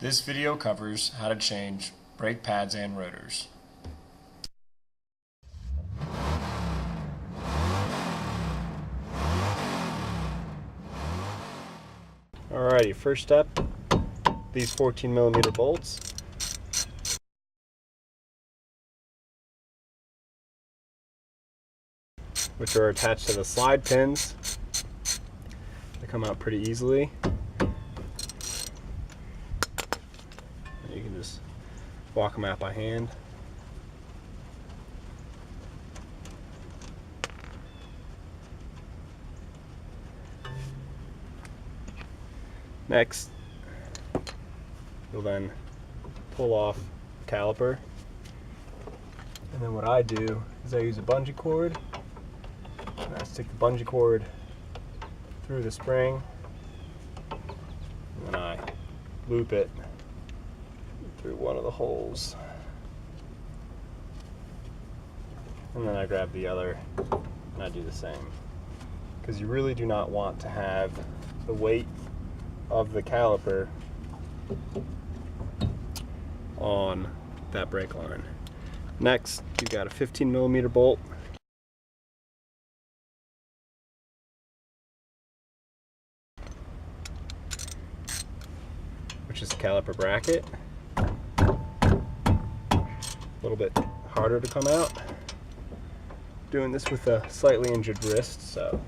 This video covers how to change brake pads and rotors. Alrighty, first step, these 14mm bolts. Which are attached to the slide pins. They come out pretty easily. You can just walk them out by hand. Next, you'll then pull off the caliper. And then what I do is I use a bungee cord. And I stick the bungee cord through the spring. And then I loop it through one of the holes. And then I grab the other and I do the same. Because you really do not want to have the weight of the caliper on that brake line. Next, you've got a 15mm bolt. Which is the caliper bracket. A little bit harder to come out. Doing this with a slightly injured wrist, so.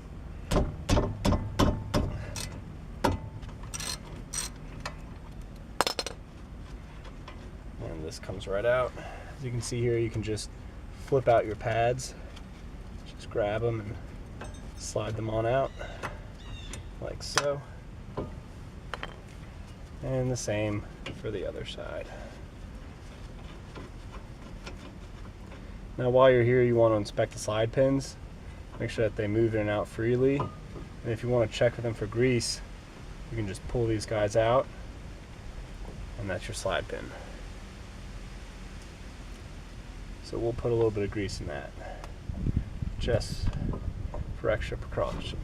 And this comes right out. As you can see here, you can just flip out your pads. Just grab them and slide them on out, like so. And the same for the other side. Now while you're here, you want to inspect the slide pins. Make sure that they move in and out freely. And if you want to check for them for grease, you can just pull these guys out, and that's your slide pin. So we'll put a little bit of grease in that, just for extra precaution.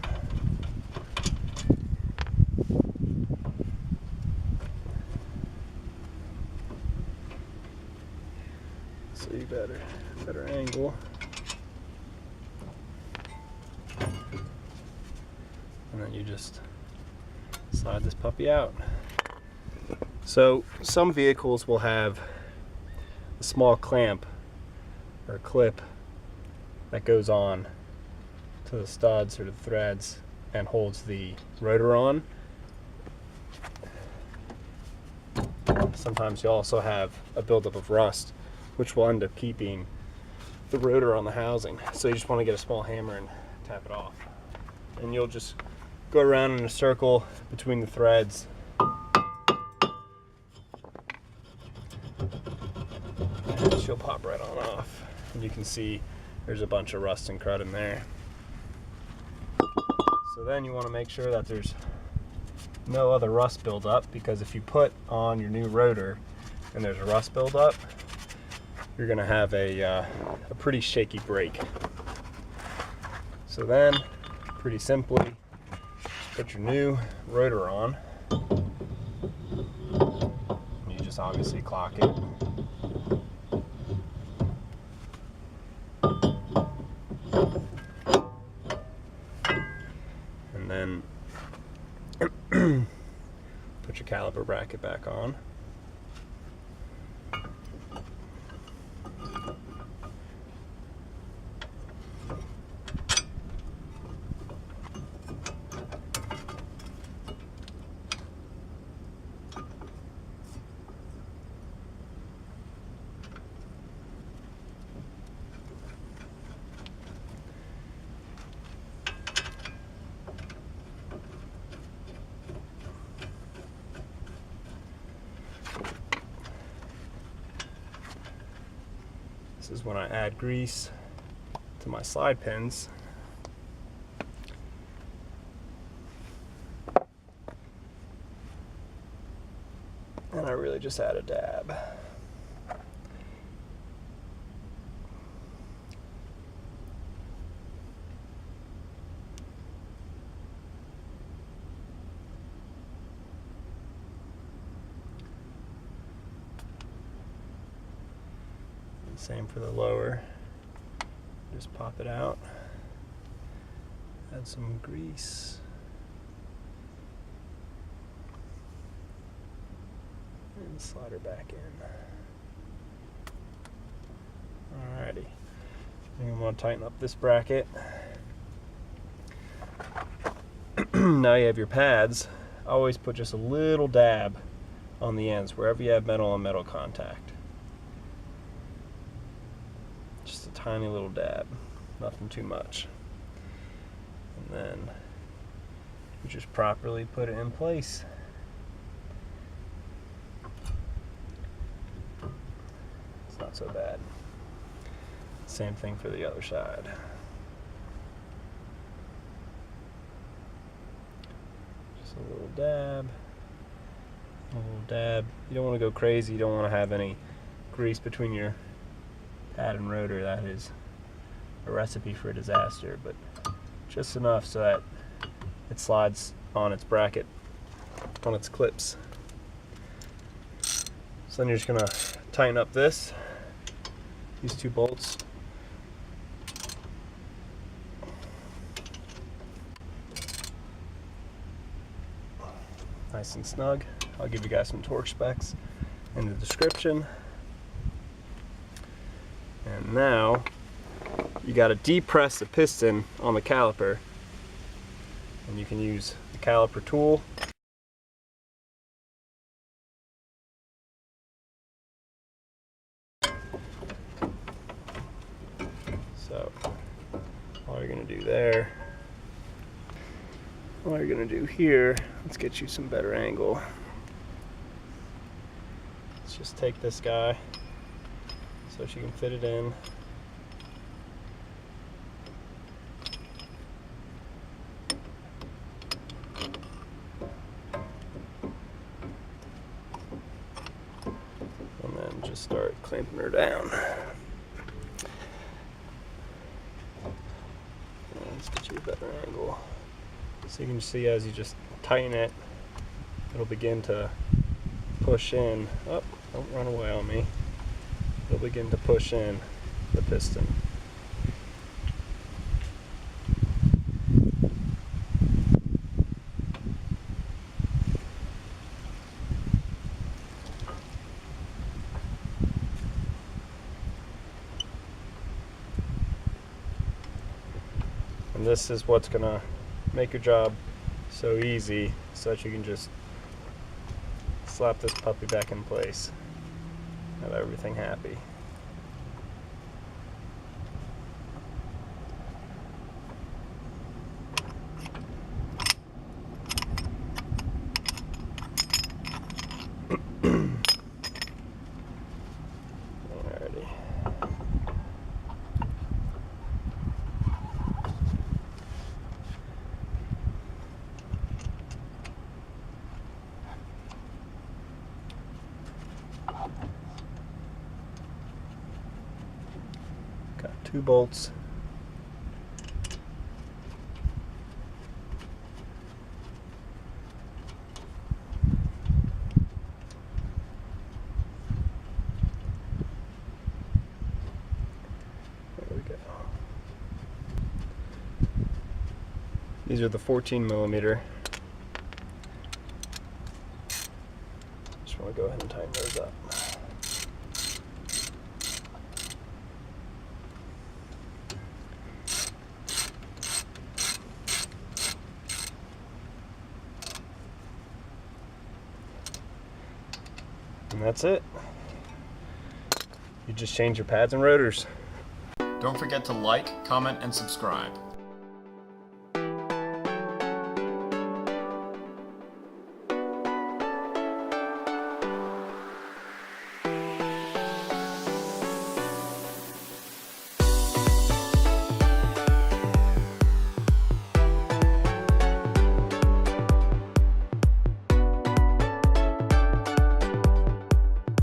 So you better angle. And then you just slide this puppy out. So some vehicles will have a small clamp or clip that goes on to the studs or the threads and holds the rotor on. Sometimes you also have a buildup of rust, which will end up keeping the rotor on the housing. So you just want to get a small hammer and tap it off. And you'll just go around in a circle between the threads. And she'll pop right on off. And you can see there's a bunch of rust and crud in there. So then you want to make sure that there's no other rust buildup, because if you put on your new rotor and there's a rust buildup, you're going to have a pretty shaky brake. So then, pretty simply, put your new rotor on. You just obviously clock it. And then put your caliper bracket back on. This is when I add grease to my slide pins. And I really just add a dab. Same for the lower. Just pop it out. Add some grease. And slide her back in. Alrighty. You're gonna want to tighten up this bracket. Now you have your pads. Always put just a little dab on the ends, wherever you have metal on metal contact. Just a tiny little dab, nothing too much. And then you just properly put it in place. It's not so bad. Same thing for the other side. Just a little dab, a little dab. You don't want to go crazy. You don't want to have any grease between your pad and rotor. That is a recipe for disaster, but just enough so that it slides on its bracket, on its clips. So then you're just gonna tighten up these two bolts. Nice and snug. I'll give you guys some torque specs in the description. And now you got to depress the piston on the caliper, and you can use the caliper tool. So all you're going to do there, all you're going to do here, let's get you some better angle. Let's just take this guy so she can fit it in. And then just start clamping her down. Let's get you a better angle. So you can see as you just tighten it, it'll begin to push in. Oh, don't run away on me. It'll begin to push in the piston. And this is what's gonna make your job so easy, so that you can just slap this puppy back in place. Have everything happy. Alrighty. Got 2 bolts. There we go. These are the 14mm. Just want to go ahead and tighten those up. And that's it. You just change your pads and rotors. Don't forget to like, comment, and subscribe.